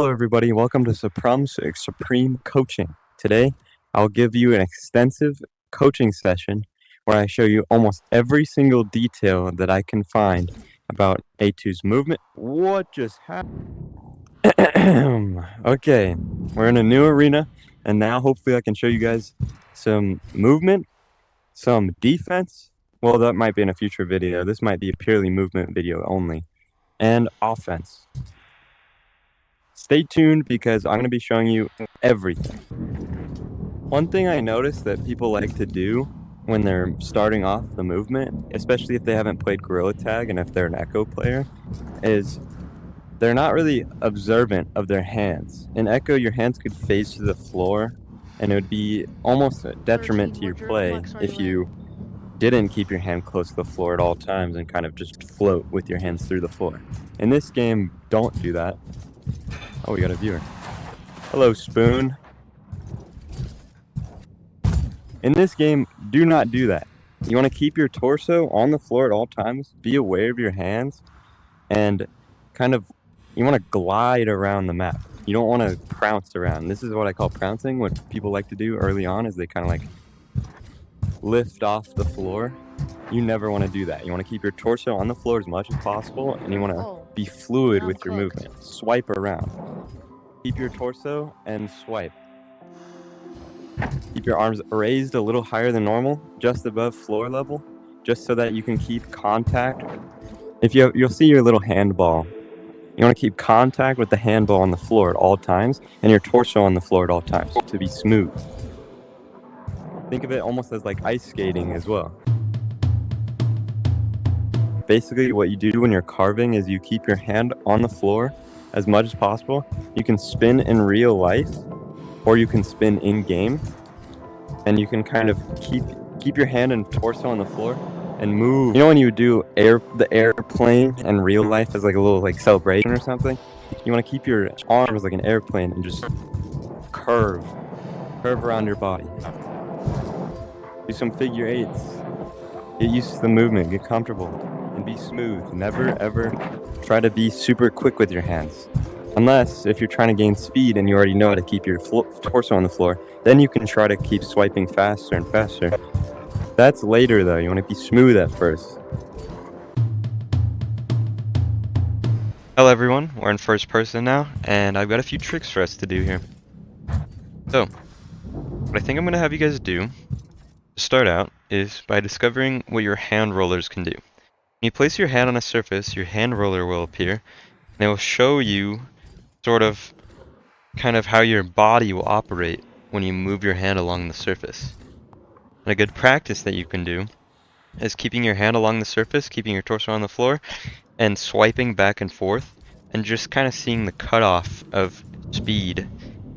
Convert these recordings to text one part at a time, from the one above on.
Hello everybody, welcome to Supreme Coaching. Today, I'll give you an extensive coaching session where I show you almost every single detail that I can find about A2's movement. What just happened? Okay, we're in a new arena, and now hopefully I can show you guys some movement, some defense. Well, that might be in a future video. This might be a purely movement video only. And offense. Stay tuned because I'm going to be showing you everything. One thing I noticed that people like to do when they're starting off the movement, especially if they haven't played Gorilla Tag and if they're an Echo player, is they're not really observant of their hands. In Echo, your hands could face to the floor, and it would be almost a detriment to your play if you didn't keep your hand close to the floor at all times and kind of just float with your hands through the floor. In this game, don't do that. Oh, we got a viewer. Hello, Spoon. In this game, do not do that. You want to keep your torso on the floor at all times, be aware of your hands, and kind of, you want to glide around the map. You don't want to prounce around. This is what I call prouncing. What people like to do early on is they kind of like lift off the floor. You never want to do that. You want to keep your torso on the floor as much as possible, and you want to be fluid with your movement. Swipe around. Keep your torso and swipe. Keep your arms raised a little higher than normal, just above floor level, just so that you can keep contact. You'll see your little handball. You want to keep contact with the handball on the floor at all times, and your torso on the floor at all times to be smooth. Think of it almost as like ice skating as well. Basically, what you do when you're carving is you keep your hand on the floor as much as possible. You can spin in real life, or you can spin in game, and you can kind of keep your hand and torso on the floor and move. You know when you do the airplane in real life as like a little like celebration or something? You want to keep your arms like an airplane and just curve around your body. Do some figure eights. Get used to the movement, get comfortable, and be smooth. Never ever try to be super quick with your hands. Unless if you're trying to gain speed and you already know how to keep your torso on the floor, then you can try to keep swiping faster and faster. That's later though, you want to be smooth at first. Hello everyone, we're in first person now, and I've got a few tricks for us to do here. So, what I think I'm going to have you guys do, to start out, is by discovering what your hand rollers can do. When you place your hand on a surface, your hand roller will appear, and it will show you sort of kind of how your body will operate when you move your hand along the surface. And a good practice that you can do is keeping your hand along the surface, keeping your torso on the floor, and swiping back and forth, and just kind of seeing the cutoff of speed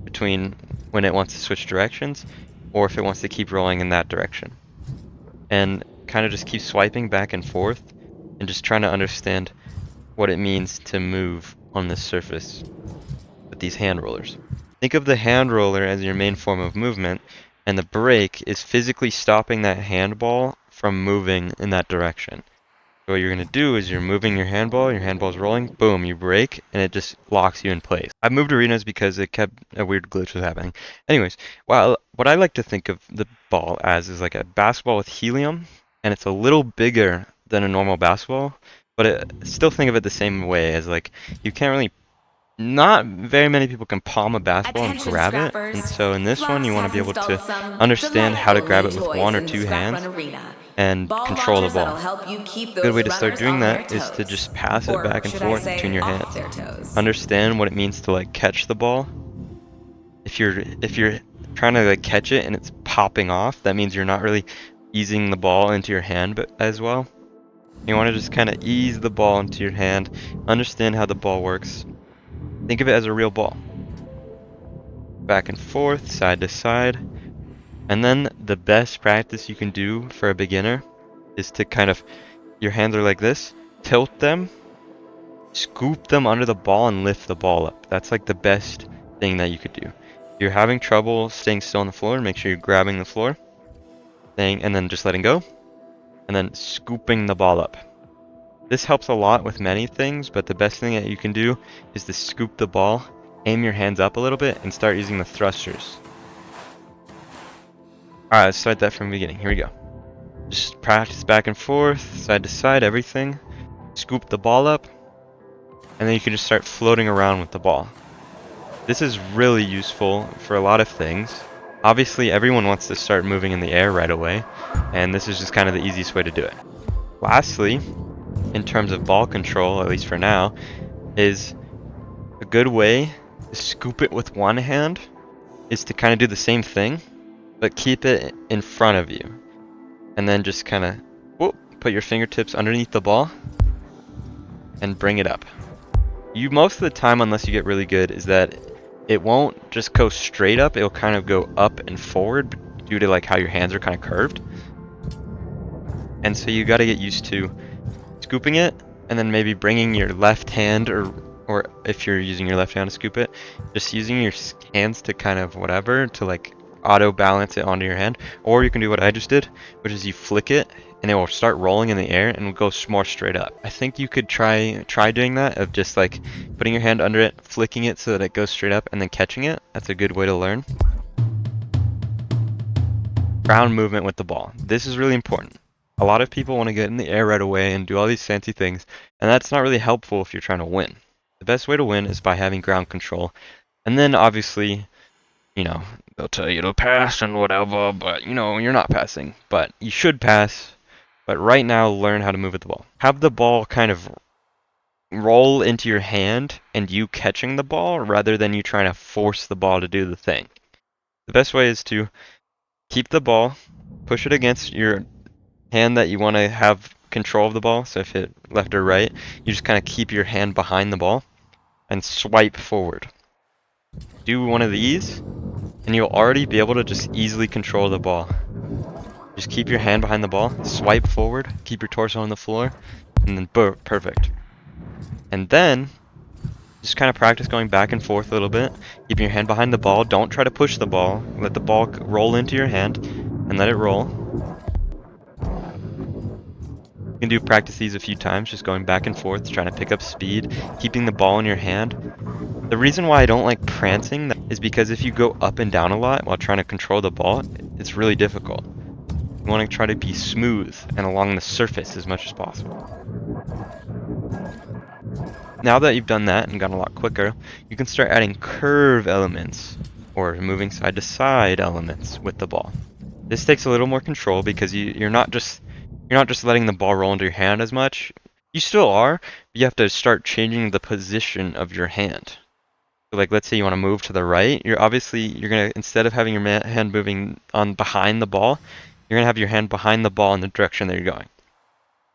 between when it wants to switch directions or if it wants to keep rolling in that direction. And kind of just keep swiping back and forth and just trying to understand what it means to move on this surface with these hand rollers. Think of the hand roller as your main form of movement, and the brake is physically stopping that handball from moving in that direction. So what you're going to do is you're moving your handball's rolling, boom, you brake, and it just locks you in place. I've moved arenas because it kept a weird glitch was happening. Anyways, well, what I like to think of the ball as is like a basketball with helium, and it's a little bigger than a normal basketball, but still think of it the same way as like you can't really. Not very many people can palm a basketball and grab it, and so in this one you want to be able to understand how to grab it with one or two hands and control the ball. A good way to start doing that is to just pass it back and forth between your hands. Understand what it means to like catch the ball. If you're trying to like catch it and it's popping off, that means you're not really easing the ball into your hand as well. You want to just kind of ease the ball into your hand, understand how the ball works. Think of it as a real ball. Back and forth, side to side. And then the best practice you can do for a beginner is to kind of, your hands are like this, tilt them, scoop them under the ball and lift the ball up. That's like the best thing that you could do. If you're having trouble staying still on the floor, make sure you're grabbing the floor, and then just letting go, and then scooping the ball up. This helps a lot with many things, but the best thing that you can do is to scoop the ball aim your hands up a little bit and start using the thrusters. Alright, let's start that from the beginning. Here we go. Just practice back and forth, side to side, everything. Scoop the ball up, and then you can just start floating around with the ball. This is really useful for a lot of things. Obviously, everyone wants to start moving in the air right away, and this is just kind of the easiest way to do it. Lastly, in terms of ball control, at least for now, is a good way to scoop it with one hand is to kind of do the same thing, but keep it in front of you. And then just kind of put your fingertips underneath the ball and bring it up. Most of the time, unless you get really good, is that it won't just go straight up, it'll kind of go up and forward due to like how your hands are kind of curved. And so you got to get used to scooping it and then maybe bringing your left hand, or if you're using your left hand to scoop it, just using your hands to kind of whatever to like auto balance it onto your hand. Or you can do what I just did, which is you flick it and it will start rolling in the air and will go more straight up. I think you could try doing that, of just like putting your hand under it, flicking it so that it goes straight up, and then catching it. That's a good way to learn. Ground movement with the ball. This is really important. A lot of people want to get in the air right away and do all these fancy things, and that's not really helpful if you're trying to win. The best way to win is by having ground control. And then obviously, you know, they'll tell you to pass and whatever, but you know, you're not passing. But you should pass. But right now, learn how to move with the ball. Have the ball kind of roll into your hand and you catching the ball rather than you trying to force the ball to do the thing. The best way is to keep the ball, push it against your hand that you want to have control of the ball. So if it left or right, you just kind of keep your hand behind the ball and swipe forward. Do one of these and you'll already be able to just easily control the ball. Just keep your hand behind the ball, swipe forward, keep your torso on the floor, and then boom, perfect. And then just kind of practice going back and forth a little bit, keeping your hand behind the ball. Don't try to push the ball. Let the ball roll into your hand and let it roll. You can practice these a few times, just going back and forth, trying to pick up speed, keeping the ball in your hand. The reason why I don't like prancing is because if you go up and down a lot while trying to control the ball, it's really difficult. You want to try to be smooth and along the surface as much as possible. Now that you've done that and gotten a lot quicker, you can start adding curve elements or moving side to side elements with the ball. This takes a little more control because you're not just letting the ball roll into your hand as much. You still are, but you have to start changing the position of your hand. So like, let's say you want to move to the right, you're gonna, instead of having your hand moving on behind the ball, you're gonna have your hand behind the ball in the direction that you're going.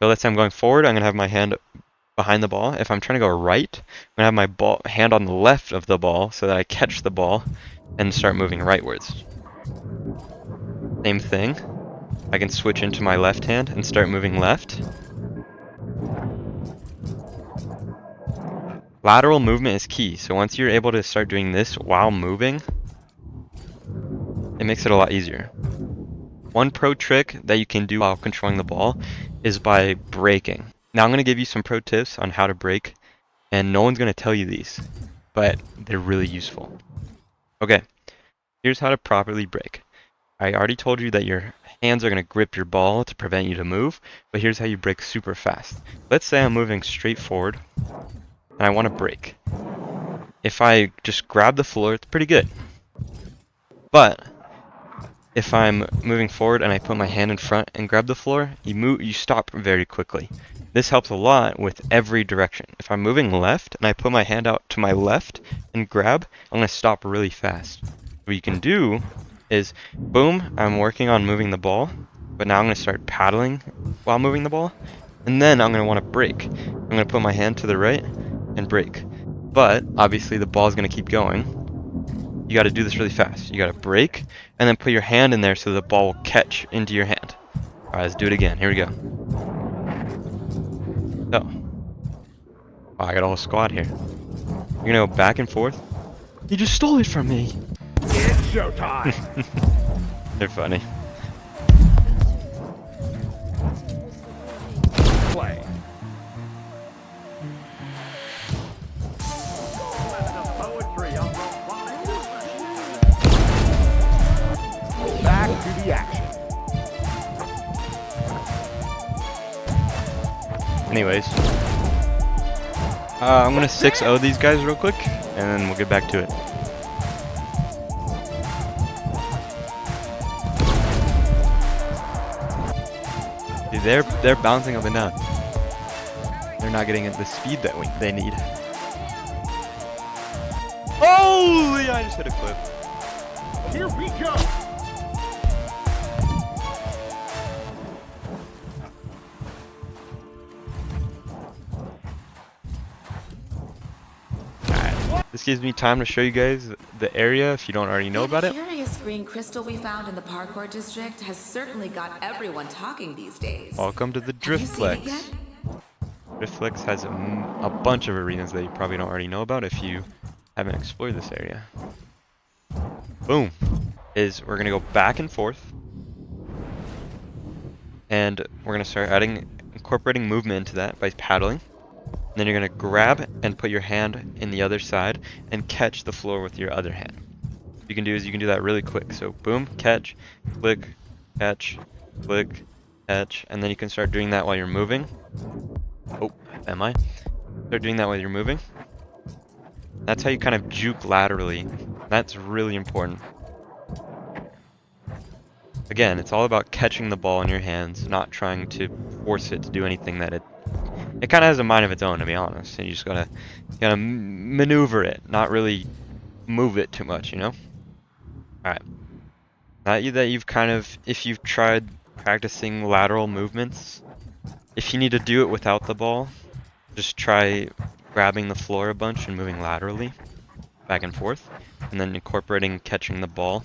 So let's say I'm going forward, I'm gonna have my hand behind the ball. If I'm trying to go right, I'm gonna have my hand on the left of the ball so that I catch the ball and start moving rightwards. Same thing. I can switch into my left hand and start moving left. Lateral movement is key, so once you're able to start doing this while moving, it makes it a lot easier. One pro trick that you can do while controlling the ball is by braking. Now I'm going to give you some pro tips on how to brake, and no one's going to tell you these, but they're really useful. Okay, here's how to properly brake. I already told you that your hands are going to grip your ball to prevent you to move, but here's how you brake super fast. Let's say I'm moving straight forward, and I want to brake. If I just grab the floor, it's pretty good. But if I'm moving forward and I put my hand in front and grab the floor, you stop very quickly. This helps a lot with every direction. If I'm moving left and I put my hand out to my left and grab, I'm going to stop really fast. What you can do is, boom, I'm working on moving the ball, but now I'm going to start paddling while moving the ball, and then I'm going to want to brake. I'm going to put my hand to the right and brake. But obviously the ball is going to keep going. You got to do this really fast. You got to brake and then put your hand in there so the ball will catch into your hand. Alright, let's do it again. Here we go. So, oh, I got a whole squad here. You're going to go back and forth. You just stole it from me. It's showtime. They're funny. Play. Poetry Anyways, I'm gonna 6-0 these guys real quick, and then we'll get back to it. See, they're bouncing up and down. They're not getting at the speed that they need. Holy! I just hit a clip. Here we go. This gives me time to show you guys the area if you don't already know about it. The curious green crystal we found in the parkour district has certainly got everyone talking these days. Welcome to the Have you seen it Driftplex. yet? Driftplex has a bunch of arenas that you probably don't already know about if you haven't explored this area. Boom. We're gonna go back and forth, and we're gonna start incorporating movement into that by paddling. And then you're gonna grab and put your hand in the other side and catch the floor with your other hand. What you can do is you can do that really quick. So boom, catch, flick, catch, flick, catch, and then you can start doing that while you're moving. Oh, am I? Start doing that while you're moving. That's how you kind of juke laterally. That's really important. Again, it's all about catching the ball in your hands, not trying to force it to do anything that it kind of has a mind of its own, to be honest. And you just gotta maneuver it, not really move it too much, you know? Alright. Now that you've if you've tried practicing lateral movements, if you need to do it without the ball, just try grabbing the floor a bunch and moving laterally, back and forth, and then incorporating catching the ball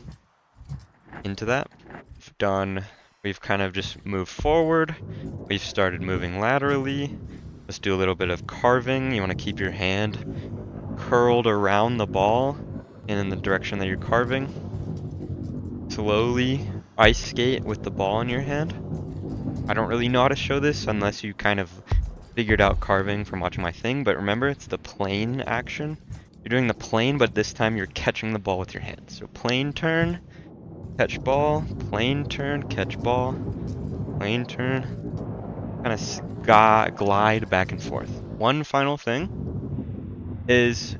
into that. We've kind of just moved forward, we've started moving laterally. Let's do a little bit of carving. You want to keep your hand curled around the ball and in the direction that you're carving. Slowly ice skate with the ball in your hand. I don't really know how to show this unless you kind of figured out carving from watching my thing, but remember, it's the plane action. You're doing the plane, but this time you're catching the ball with your hands. So plane turn, catch ball, plane turn, catch ball, plane turn, kind of glide back and forth. One final thing is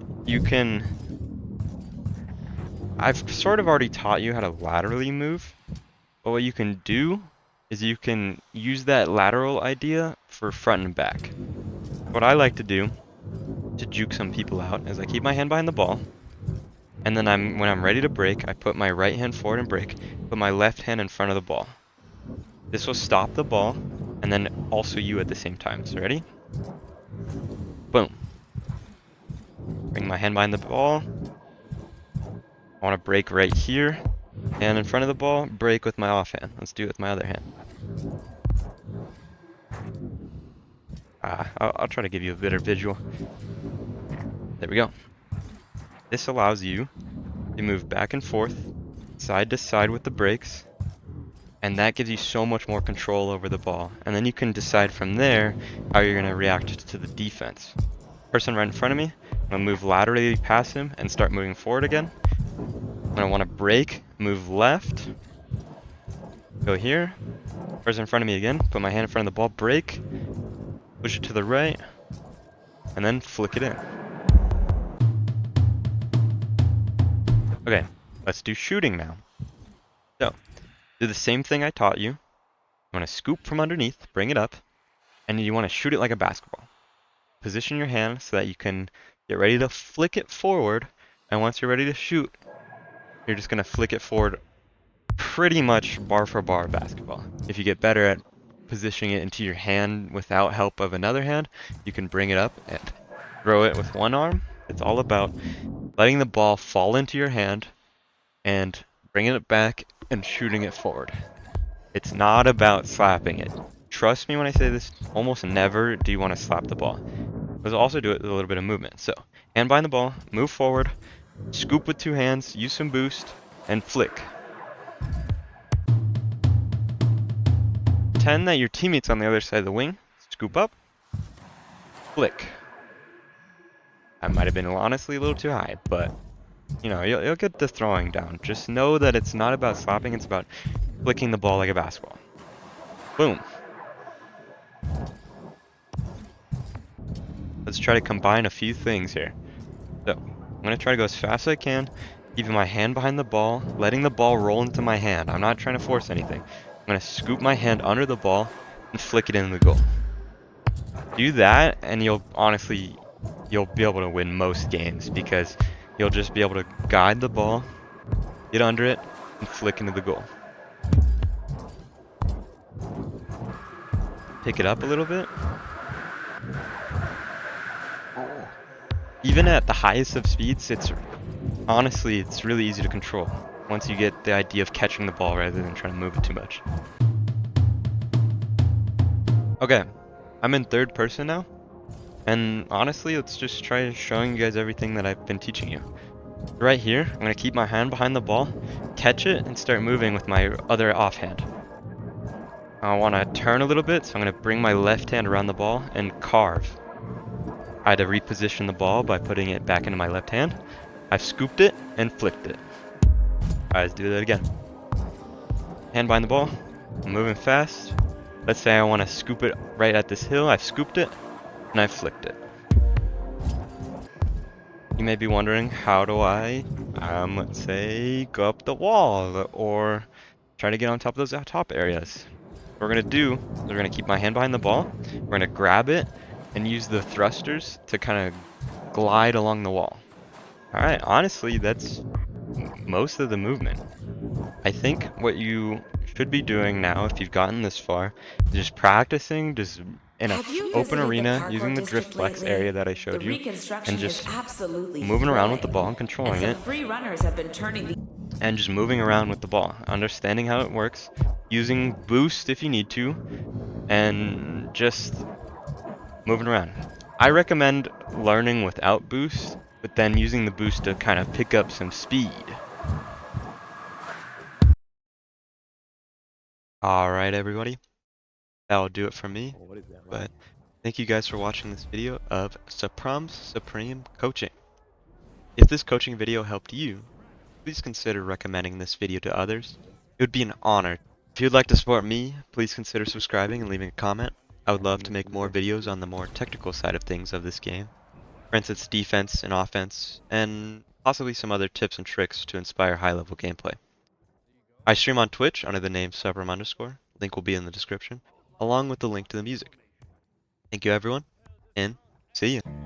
I've sort of already taught you how to laterally move, but what you can do is you can use that lateral idea for front and back. What I like to do to juke some people out is I keep my hand behind the ball, and then when I'm ready to break, I put my right hand forward and break, put my left hand in front of the ball. This will stop the ball, and then also you at the same time. So ready? Boom. Bring my hand behind the ball. I want to break right here. Hand in front of the ball, break with my offhand. Let's do it with my other hand. I'll try to give you a better visual. There we go. This allows you to move back and forth, side to side with the breaks, and that gives you so much more control over the ball. And then you can decide from there how you're going to react to the defense. Person right in front of me, I'm going to move laterally past him and start moving forward again. I want to break, move left, go here. Person in front of me again, put my hand in front of the ball, break, push it to the right, and then flick it in. Okay, let's do shooting now. So, do the same thing I taught you. You want to scoop from underneath, bring it up, and you want to shoot it like a basketball. Position your hand so that you can get ready to flick it forward, and once you're ready to shoot, you're just going to flick it forward pretty much bar for bar basketball. If you get better at positioning it into your hand without help of another hand, you can bring it up and throw it with one arm. It's all about letting the ball fall into your hand and bringing it back and shooting it forward. It's not about slapping it. Trust me when I say this, almost never do you want to slap the ball. Let's also do it with a little bit of movement. So, hand behind the ball, move forward, scoop with two hands, use some boost, and flick. Pretend that your teammate's on the other side of the wing, scoop up, flick. That might have been honestly a little too high, but you know, you'll get the throwing down. Just know that it's not about slapping, it's about flicking the ball like a basketball. Boom. let's try to combine a few things here. So, I'm going to try to go as fast as I can, keeping my hand behind the ball, letting the ball roll into my hand. I'm not trying to force anything. I'm going to scoop my hand under the ball and flick it into the goal. Do that, and you'll be able to win most games because you'll just be able to guide the ball, get under it, and flick into the goal. Pick it up a little bit. Even at the highest of speeds, honestly, it's really easy to control once you get the idea of catching the ball rather than trying to move it too much. Okay, I'm in third person now, and honestly, let's just try showing you guys everything that I've been teaching you. Right here, I'm going to keep my hand behind the ball, catch it, and start moving with my other offhand. I want to turn a little bit, so I'm going to bring my left hand around the ball and carve. I had to reposition the ball by putting it back into my left hand. I've scooped it and flicked it. Alright, let's do that again. Hand behind the ball, I'm moving fast. Let's say I want to scoop it right at this hill. I've scooped it and I've flicked it. You may be wondering, how do I, let's say, go up the wall or try to get on top of those top areas? What we're going to do is we're going to keep my hand behind the ball. We're going to grab it and use the thrusters to kind of glide along the wall. Alright, honestly, that's most of the movement. I think what you should be doing now, if you've gotten this far, is just practicing just in an Have you open visited the arena parkour using the drift district flex lately? area that I The showed you, reconstruction and is just absolutely moving around with the thrilling. ball and And controlling some it, free runners have been turning the and just moving around with the ball, understanding how it works, using boost if you need to, and just moving around. I recommend learning without boost, but then using the boost to kind of pick up some speed. Alright everybody, that'll do it for me, but thank you guys for watching this video of Suprem's Supreme Coaching. If this coaching video helped you, please consider recommending this video to others. It would be an honor. If you'd like to support me, please consider subscribing and leaving a comment. I would love to make more videos on the more technical side of things of this game. For instance, defense and offense, and possibly some other tips and tricks to inspire high-level gameplay. I stream on Twitch under the name Subrim_. Link will be in the description, along with the link to the music. Thank you everyone, and see you.